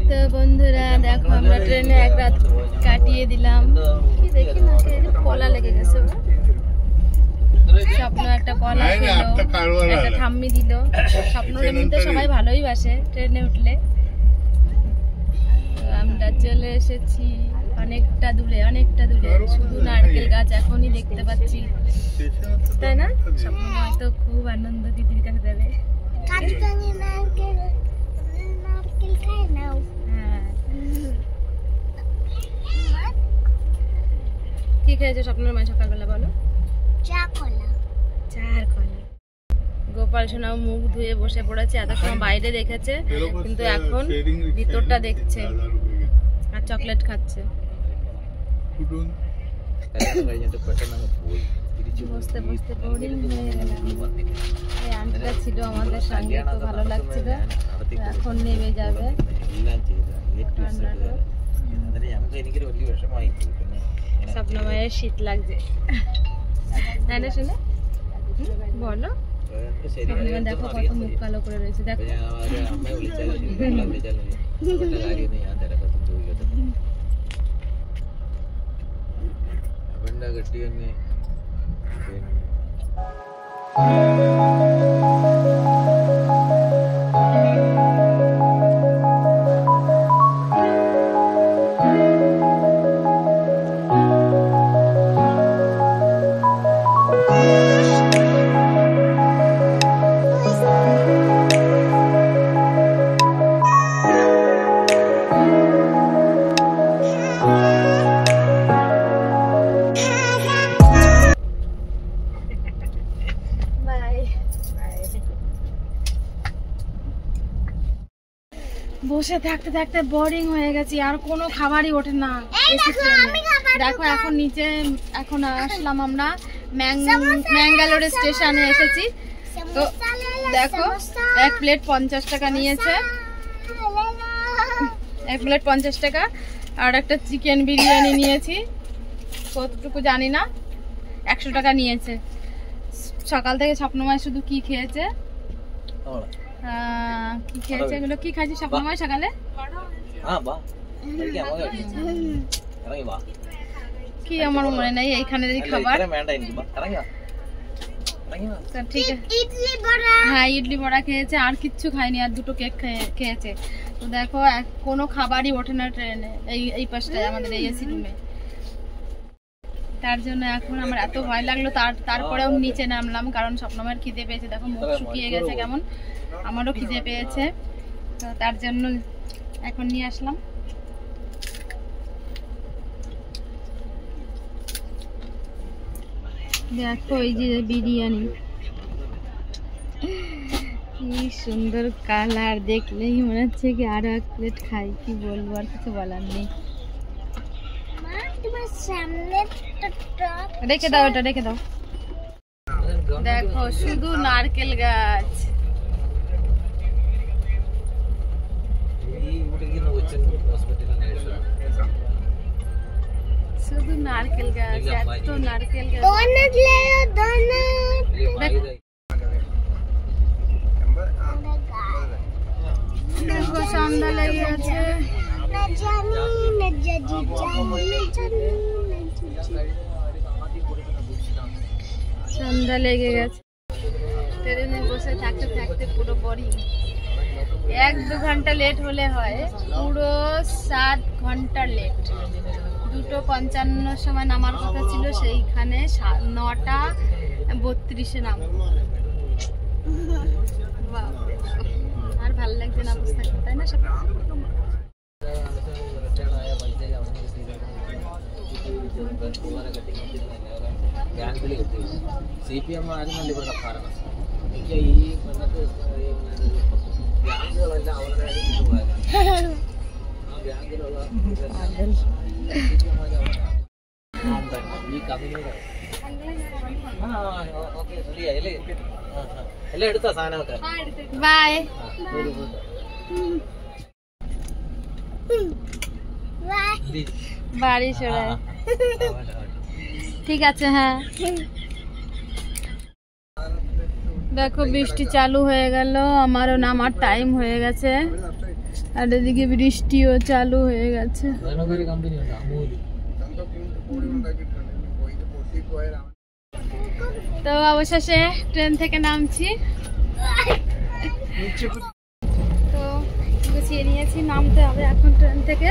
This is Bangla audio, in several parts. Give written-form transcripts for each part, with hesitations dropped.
তো বন্ধুরা দেখো আমরা ট্রেনে এক রাত কাটিয়ে দিলাম। কি দেখি না কলা লেগে গেছে, স্বপ্ন একটা কলা খেলো, একটা ঠাম্মি দিল। স্বপ্ন এমনিতে সবাই ভালোই বাসে ট্রেনে উঠলে। আমরা চলে এসেছি অনেকটা দূরে, শুধু নারকেল গাছ এখনই দেখতে পাচ্ছি, তাই না? স্বপ্ন তো খুব আনন্দ, দিদির কাছে যাবে। কি খেয়েছে স্বপ্নের মা সকালবেলা বলো? চার কলা। গোপাল সোনাও মুখ ধুয়ে বসে পড়েছে, এতক্ষণ বাইরে দেখেছে কিন্তু এখন ভিতরটা দেখছে আর চকলেট খাচ্ছে। বসতে বসতে বোরিং হয়ে গেলাম। এই আন্টিটা ছিল আমাদের সঙ্গে, তো ভালো লাগছিল। এখন নেমে যাবে। স্বপ্নময়ের শীত লাগছে, তাই না? শুনে বলো, দেখো কত মুখ কালো করে রয়েছে, দেখো। বসে থাকতে থাকতে বোরিং হয়ে গেছি, আর কোনো খাবারই ওঠে না। দেখো এখন নিচে এখন আসলাম আমরা ম্যাঙ্গালোর স্টেশনে এসেছি। তো দেখো এক প্লেট 50 টাকা নিয়েছে, এক প্লেট 50 টাকা। আর একটা চিকেন বিরিয়ানি নিয়েছি, কতটুকু জানি না, 100 টাকা নিয়েছে। সকাল থেকে স্বপ্নময় শুধু কি খেয়েছে, কি খেয়েছে এগুলো? কি খাইছি স্বপ্নময় সকালে? কি আমার মনে নাই, এইখানের খাবার। ঠিক আছে, হ্যাঁ ইডলি বড়া খেয়েছে, আর কিচ্ছু খাইনি, আর দুটো কেক খেয়েছে। তো দেখো কোনো খাবারই ওঠে না ট্রেনে, এই পাশটায় আমাদের এই এসি রুমে। তার জন্য এখন আমার এত ভয় লাগলো, তারপরেও নিচে নামলাম, কারণ স্বপ্নময়ের খিদে পেয়েছে। দেখো মুখ শুকিয়ে গেছে কেমন, আমারও খিদে পেয়েছে, তো তার জন্য এখন নিয়ে আসলাম। দেখো এই যে বিরিয়ানি, কি সুন্দর কালার, দেখলেই মনে হচ্ছে কি আরো এক প্লেট খাই। কি বলবো, আর কিছু বলার নেই। রেখে দাও, এটা রেখে দাও। দেখো শুধু নারকেল গাছ, শুধু নারকেল গাছ, এত নারকেল গাছ। দেখো সন্ধ্যা লেগে গেছে, সন্ধ্যা লেগে গেছে। ট্রেনে বসে থাকতে থাকতে পুরো বোরিং। 1-2 ঘন্টা লেট হলে হয়, পুরো 7 ঘন্টা লেট। 2:55 সময় নামার কথা ছিল, সেইখানে 9:32 নাম। আর ভালো লাগছে না বসে থাকতে, তাই না? সব CPM ആരും ഇവിടെ കാരണം ഈ വന്നിട്ട് ബാങ്കുകളെല്ലാം അവരുടെ ബാങ്കിലുള്ള ഈ കമ്പനിയുടെ ഓക്കെ ശരിയായി എല്ലാം എടുത്തോ സാധനമൊക്കെ? ബൈ বাড়ি চলে। ঠিক আছে, হ্যাঁ। দেখো বৃষ্টি চালু হয়ে গেল, আমারও নামার টাইম হয়ে গেছে। আর এদিকে বৃষ্টিও চালু হয়ে গেছে। জয়নগরী কোম্পানি ওটা আমুল। তো অবশেষে ট্রেন থেকে নামছি। তো গুছিয়ে নিয়েছি, নামতে হবে এখন ট্রেন থেকে।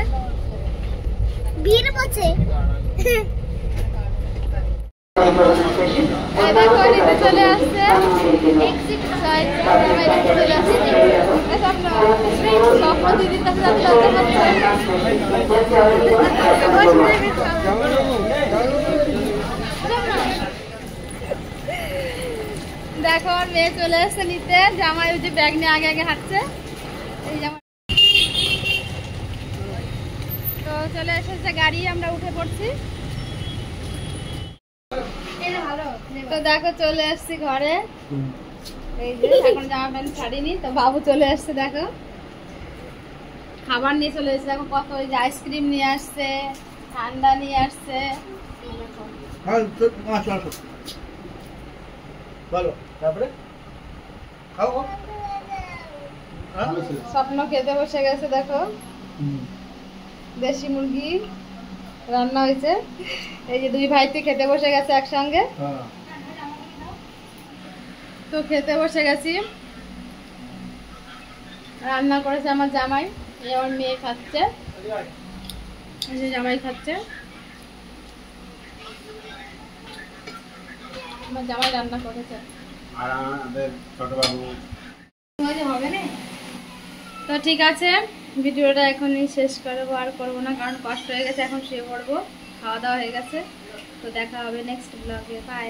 ভিড় বসে দেখো নিতে চলে আসছে, চলে আসছে স্বপ্ন দিদির কাছে দেখো আমার মেয়ে চলে আসছে নিতে। জামাই ওই যে ব্যাগ নিয়ে আগে আগে হাঁটছে। এই জামাই তো চলে এসেছে গাড়ি, আমরা উঠে পড়ছি। তো দেখো চলে আসছি ঘরে। এই যে এখন জামা প্যান্ট ছাড়িনি, তো বাবু চলে আসছে। দেখো খাবার নিয়ে চলে এসেছে। দেখো কত ওই যে আইসক্রিম নিয়ে আসছে, ঠান্ডা নিয়ে আসছে। স্বপ্ন খেতে বসে গেছে। দেখো দেশি মুরগি রান্না হয়েছে। এই যে দুই ভাইতে খেতে বসে গেছে একসঙ্গে। তো খেতে বসে গেছি, রান্না করেছে আমার জামাই। এই আমার মেয়ে খাচ্ছে, এই যে জামাই খাচ্ছে। আমার জামাই রান্না করেছে আর আমাদের ছোট বাবু হবে না। তো ঠিক আছে, ভিডিওটা এখনই শেষ করবো, আর করবো না, কারণ কষ্ট হয়ে গেছে। এখন শুয়ে পড়বো, খাওয়া দাওয়া হয়ে গেছে। তো দেখা হবে নেক্সট ব্লগে। বাই।